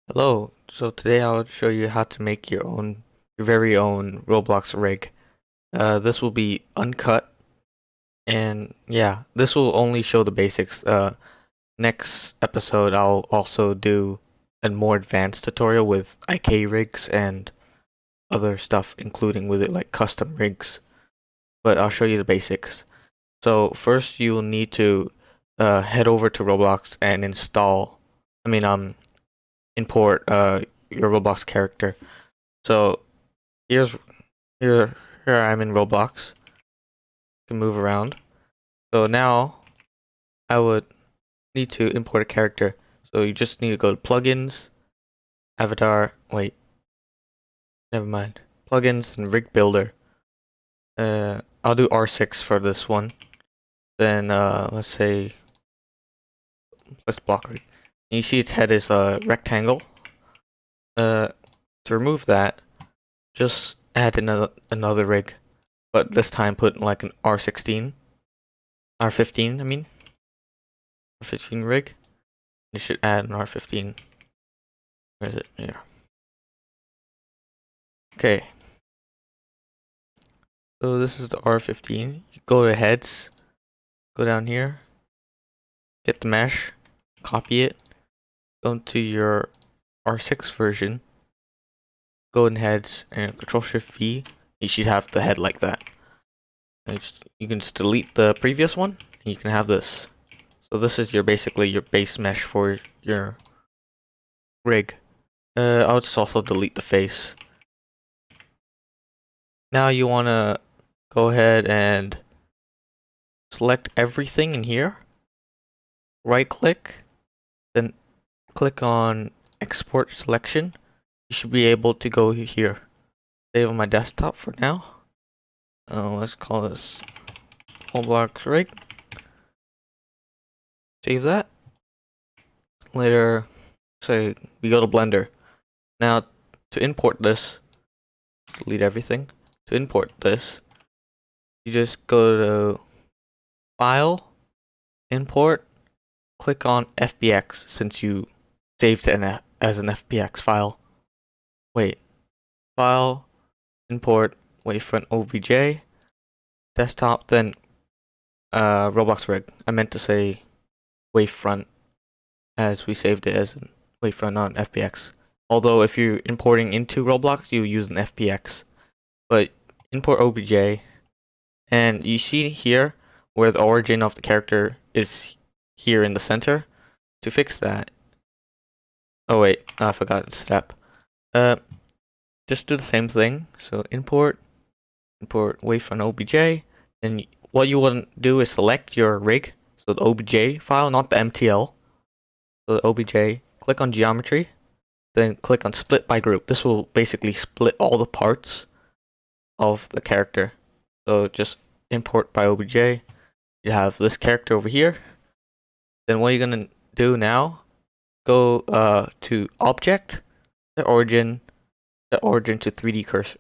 Hello, so today I'll show you how to make your very own Roblox rig. This will be uncut, and yeah, this will only show the basics. Next episode I'll also do a more advanced tutorial with IK rigs and other stuff, including with it like custom rigs. But I'll show you the basics. So first you will need to head over to Roblox and import your Roblox character. So here's here here I'm in Roblox. Can move around. So now I would need to import a character. So you just need to go to plugins, avatar. Wait, never mind. Plugins and rig builder. I'll do R6 for this one. Then let's block rig. And you see its head is a rectangle. To remove that, just add another rig, but this time put like an R16, R15. I mean, R15 rig. You should add an R15. Where is it? Here. Okay. So this is the R15. You go to heads, go down here, get the mesh, copy it, go into your R6 version, go in heads and Control Shift V. You should have the head like that. And you can just delete the previous one, and you can have this. So this is basically your base mesh for your rig. I'll just also delete the face. Now you wanna go ahead and select everything in here. Right click, then click on export selection. You should be able to go here. Save on my desktop for now. Let's call this Roblox rig. Save that. Later, say we go to Blender. Now to import this, delete everything. To import this, you just go to File, Import, click on FBX since you saved it as an FBX file. Wait, File, Import, Wavefront OBJ, Desktop, then Roblox rig. I meant to say Wavefront as we saved it as Wavefront on FBX. Although if you're importing into Roblox, you use an FBX. But import OBJ, and you see here where the origin of the character is here in the center. To fix that, oh wait, I forgot the step. Just do the same thing. So import wavefront OBJ, and what you want to do is select your rig, so the OBJ file, not the MTL. So the OBJ, click on geometry, then click on split by group. This will basically split all the parts of the character. So just import by OBJ. You have this character over here. Then what you're gonna do now, go to object, set origin to 3D cursor.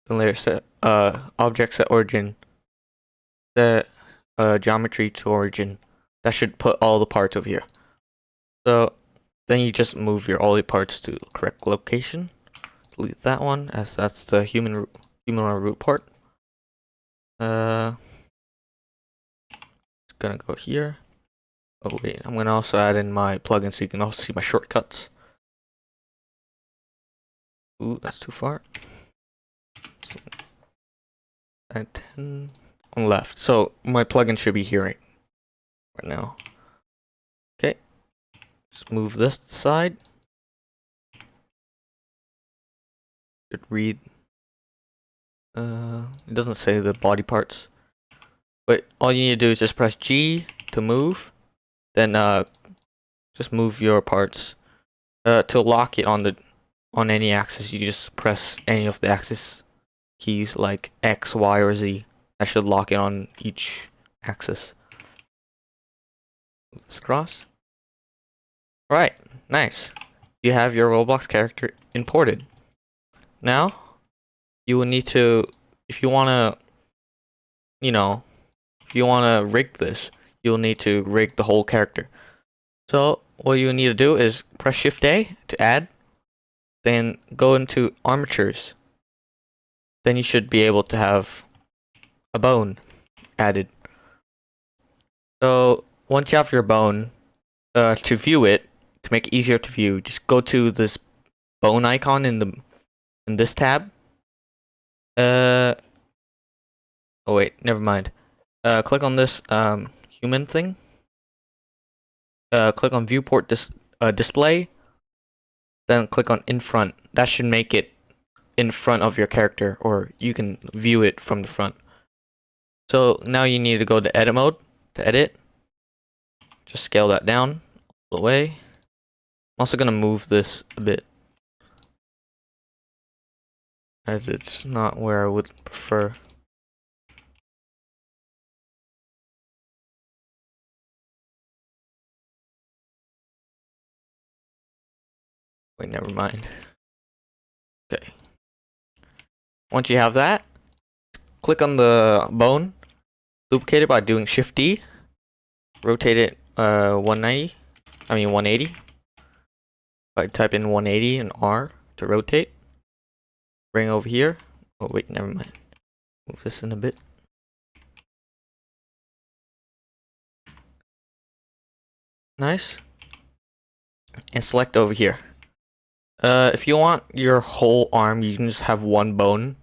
Then later set object set origin, set geometry to origin. That should put all the parts over here. So then you just move all your parts to the correct location. Delete that one as that's the human root part. It's gonna go here. Oh wait, I'm gonna also add in my plugin so you can also see my shortcuts. Ooh, that's too far. So, add 10 on left. So my plugin should be here right now. Okay, just move this side. Should read. It doesn't say the body parts, but all you need to do is just press G to move. Then just move your parts. To lock it on any axis, you just press any of the axis keys like X, Y, or Z. That should lock it on each axis. Move this across. Alright, nice. You have your Roblox character imported. Now, you will need to, if you wanna rig this, you'll need to rig the whole character. So what you need to do is press Shift A to add, then go into armatures. Then you should be able to have a bone added. So once you have your bone, to view it, to make it easier to view, just go to this bone icon in this tab. Oh wait, never mind. Click on this human thing. Click on viewport display. Then click on in front. That should make it in front of your character, or you can view it from the front. So now you need to go to edit mode to edit. Just scale that down all the way. I'm also gonna move this a bit, as it's not where I would prefer. Wait, never mind. Okay. Once you have that, click on the bone, duplicate it by doing Shift D, rotate it 180. I type in 180 and R to rotate. Bring over here. Oh wait, never mind. Move this in a bit. Nice. And select over here. If you want your whole arm, you can just have one bone.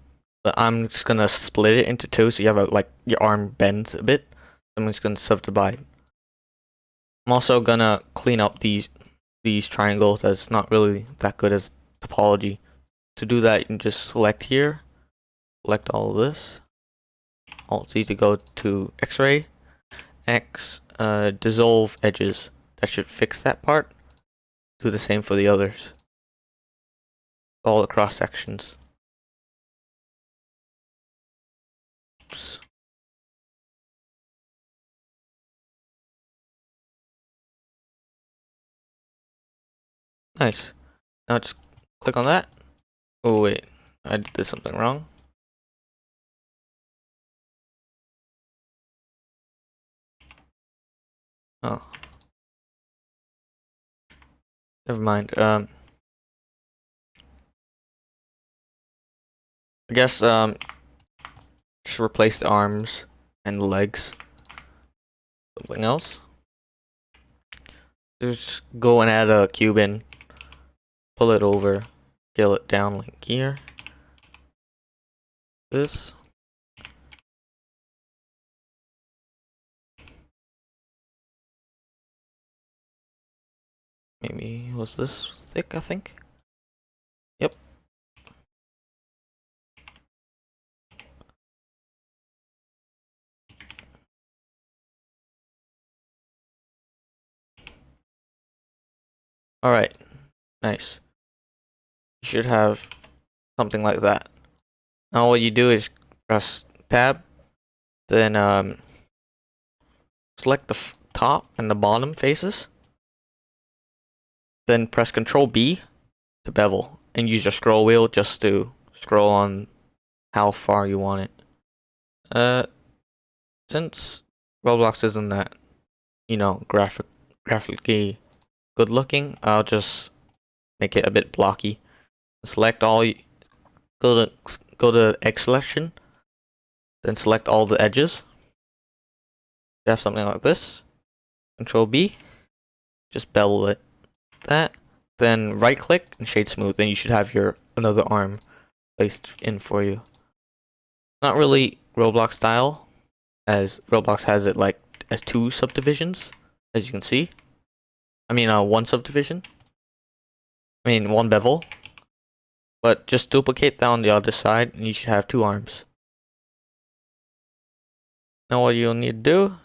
But I'm just gonna split it into two, so you have like your arm bends a bit. I'm just gonna subdivide. I'm also gonna clean up these triangles. That's not really that good as topology. To do that, you can just select here, select all of this. Alt-Z to go to X-ray, dissolve edges. That should fix that part. Do the same for the others. All the cross sections. Oops. Nice. Now just click on that. Oh wait, I did something wrong. Oh. Never mind. I guess just replace the arms and the legs. Something else. Just go and add a cube in. Pull it over. Scale it down like here. This. Maybe was this thick, I think. Yep. Alright. Nice. You should have something like that. Now what you do is press tab, then select the top and the bottom faces, then press Control B to bevel, and use your scroll wheel just to scroll on how far you want it. Since Roblox isn't that, graphically good looking, I'll just make it a bit blocky. Select all, go to X selection, then select all the edges. You have something like this. Control B, just bevel it. That, then right click and shade smooth, and you should have your another arm placed in for you. Not really Roblox style, as Roblox has it like as two subdivisions, as you can see. I mean, one subdivision. I mean, one bevel. But just duplicate that on the other side, and you should have two arms. Now what you'll need to do,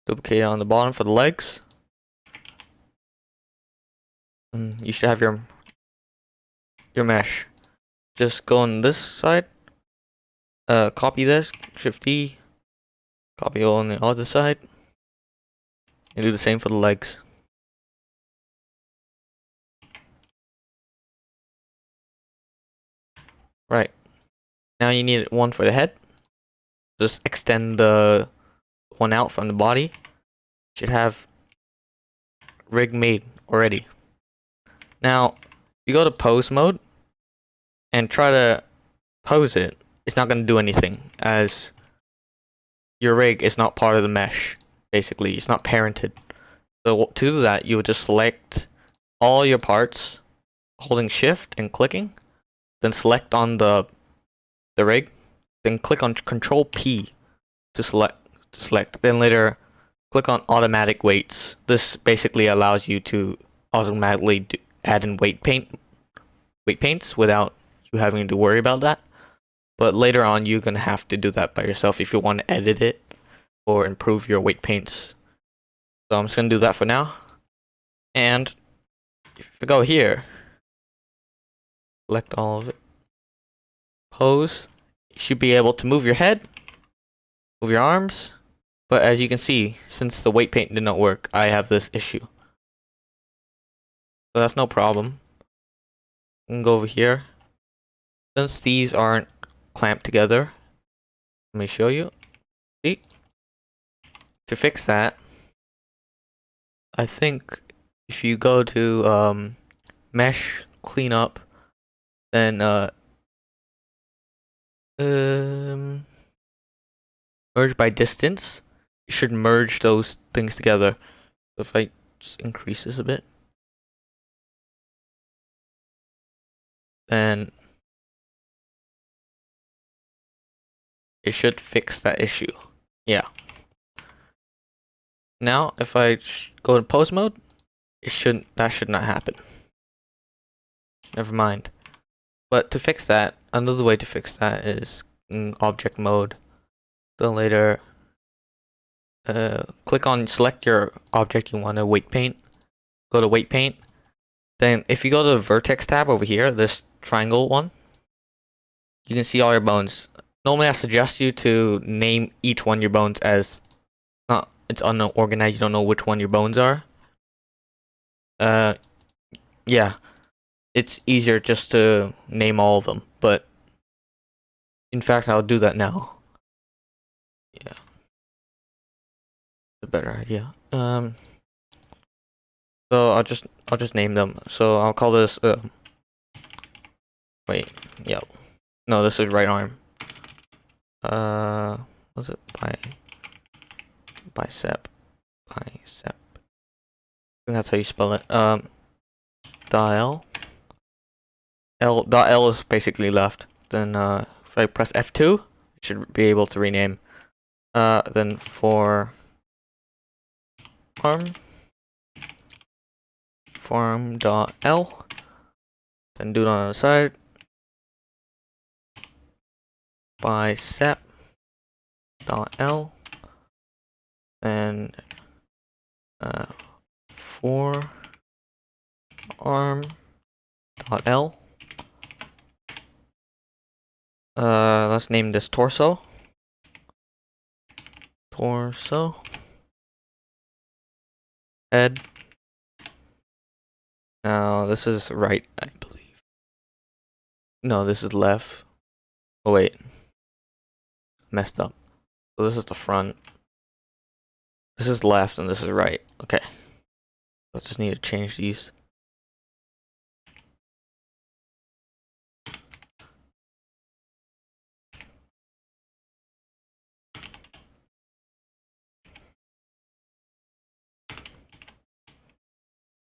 duplicate it on the bottom for the legs. And you should have your mesh. Just go on this side. Copy this, Shift D. Copy on the other side. And do the same for the legs. Right. Now you need one for the head. Just extend the one out from the body. Should have rig made already. Now, you go to pose mode and try to pose it. It's not going to do anything as your rig is not part of the mesh. Basically, it's not parented. So to do that, you would just select all your parts, holding shift and clicking, then select on the rig, then click on Control P to select. Then later click on automatic weights. This basically allows you to automatically add in weight paints without you having to worry about that. But later on, you're gonna have to do that by yourself if you want to edit it or improve your weight paints. So I'm just gonna do that for now. And if we go here, select all of it, pose, you should be able to move your head, move your arms. But as you can see, since the weight paint did not work, I have this issue. So that's no problem. I can go over here. Since these aren't clamped together, let me show you. See? To fix that, I think if you go to mesh cleanup, then merge by distance, you should merge those things together. So if I just increase this a bit, then it should fix that issue. Yeah. Now if I go to pose mode, that should not happen. Never mind. But to fix that, another way to fix that is in object mode. Then later, select your object you want to weight paint. Go to weight paint. Then if you go to the vertex tab over here, this triangle one, you can see all your bones. Normally I suggest you to name each one your bones as it's unorganized, you don't know which one your bones are. Yeah. It's easier just to name all of them, but in fact I'll do that now. Yeah. A better idea. So I'll just name them. So I'll call this wait, yeah. No, this is right arm. What's it? Bicep. I think that's how you spell it. Dial. L is basically left. Then if I press F2, it should be able to rename. Then for form.l, then do it on the side. Bicep.l, and for arm.l. Let's name this torso. Head. Now this is right, I believe. No, this is left. Oh wait, messed up. So this is the front. This is left and this is right. Okay. I just need to change these.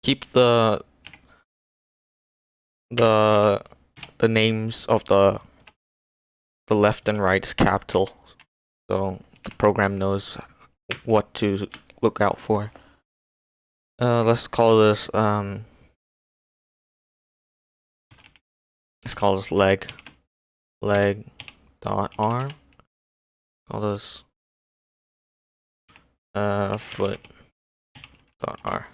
Keep the names of the left and right's capital, so the program knows what to look out for. Let's call this leg dot arm. Call this foot dot r.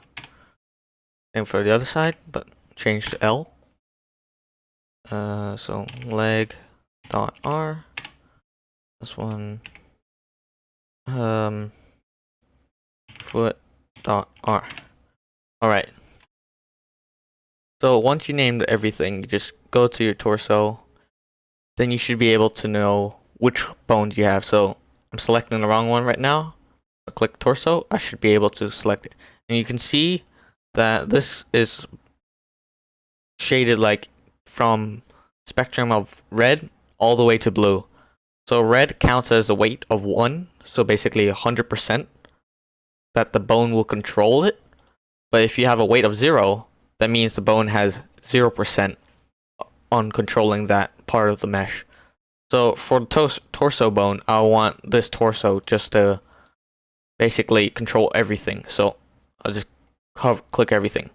Same for the other side, but change to L. So leg dot r. This one foot dot r. Alright. So once you named everything, you just go to your torso. Then you should be able to know which bones you have. So I'm selecting the wrong one right now. I click torso, I should be able to select it. And you can see that this is shaded like from spectrum of red all the way to blue. So red counts as a weight of 1, so basically 100% that the bone will control it. But if you have a weight of 0, that means the bone has 0% on controlling that part of the mesh. So for the torso bone, I want this torso just to basically control everything. So I'll just click everything.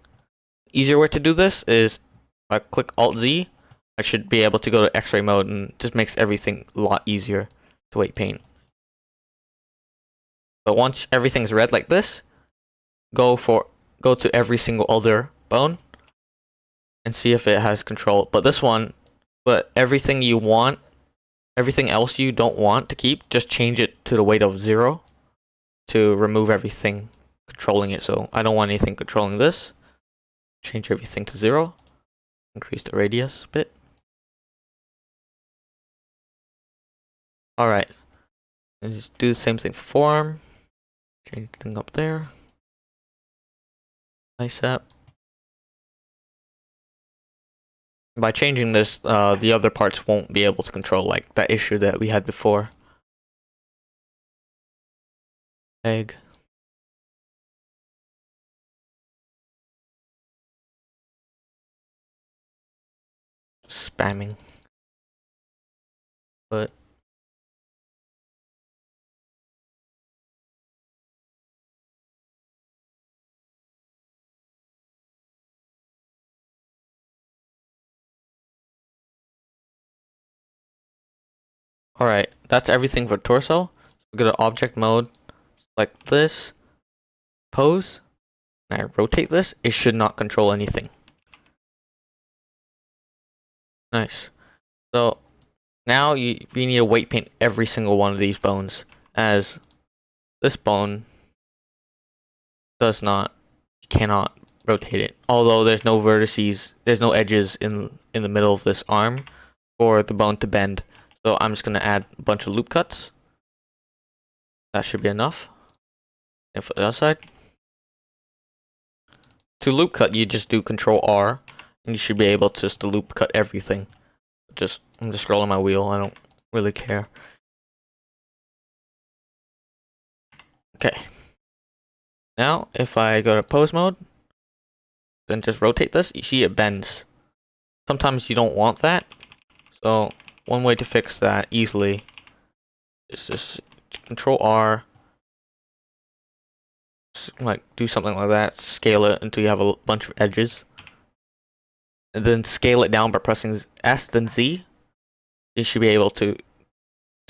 Easier way to do this is if I click Alt Z, I should be able to go to X-ray mode, and it just makes everything a lot easier to weight paint. But once everything's red like this, go to every single other bone and see if it has control. But everything you want, everything else you don't want to keep, just change it to the weight of 0 to remove everything controlling it. So I don't want anything controlling this. Change everything to 0. Increase the radius a bit. Alright. And just do the same thing for forearm. Change the thing up there. Bicep. By changing this, the other parts won't be able to control, like that issue that we had before. Leg. Spamming. But alright, that's everything for torso. So go to object mode, select this, pose, and I rotate this. It should not control anything. Nice. So now we need to weight paint every single one of these bones, as this bone cannot rotate it. Although there's no vertices, there's no edges in the middle of this arm for the bone to bend. So I'm just gonna add a bunch of loop cuts. That should be enough. And for the other side, to loop cut, you just do Control R, and you should be able to just loop cut everything. I'm just scrolling my wheel. I don't really care. Okay. Now, if I go to pose mode, then just rotate this, you see it bends. Sometimes you don't want that. So one way to fix that easily is just Control R, like do something like that, scale it until you have a bunch of edges, and then scale it down by pressing S then Z. You should be able to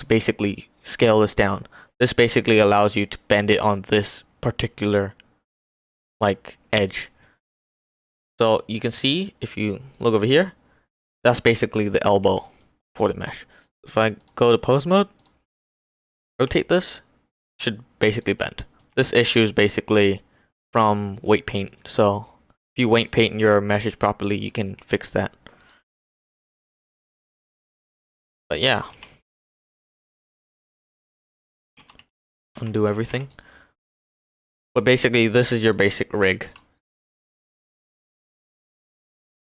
basically scale this down. This basically allows you to bend it on this particular like edge. So you can see, if you look over here, that's basically the elbow for the mesh. If I go to pose mode, rotate this, should basically bend. This issue is basically from weight paint. So if you weight paint your meshes properly, you can fix that. But yeah. Undo everything. But basically, this is your basic rig.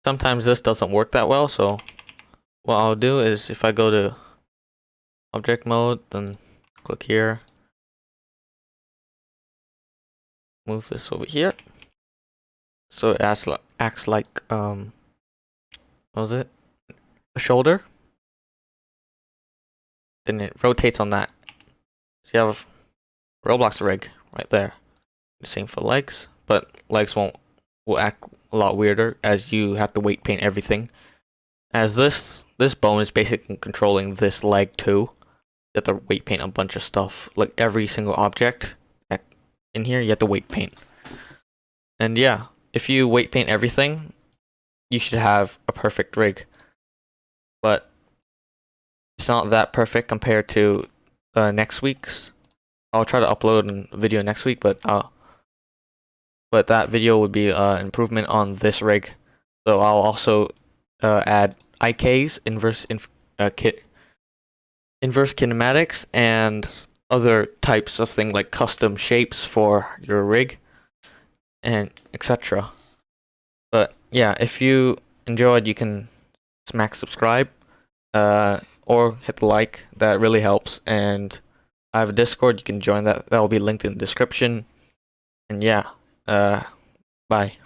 Sometimes this doesn't work that well, so what I'll do is, if I go to object mode, then click here, move this over here, so it acts like what was it, a shoulder, then it rotates on that. So you have a Roblox rig right there. The same for legs, but legs will act a lot weirder, as you have to weight paint everything. As this bone is basically controlling this leg too. You have to weight paint a bunch of stuff, like every single object in here. You have to weight paint. And yeah, if you weight paint everything, you should have a perfect rig. But it's not that perfect compared to next week's. I'll try to upload a video next week, but that video would be an improvement on this rig. So I'll also add IKs, inverse kinematics, and other types of things like custom shapes for your rig. and etc. But yeah, if you enjoyed, you can smack subscribe, or hit the like. That really helps. And I have a Discord. You can join that. That will be linked in the description. And yeah, bye.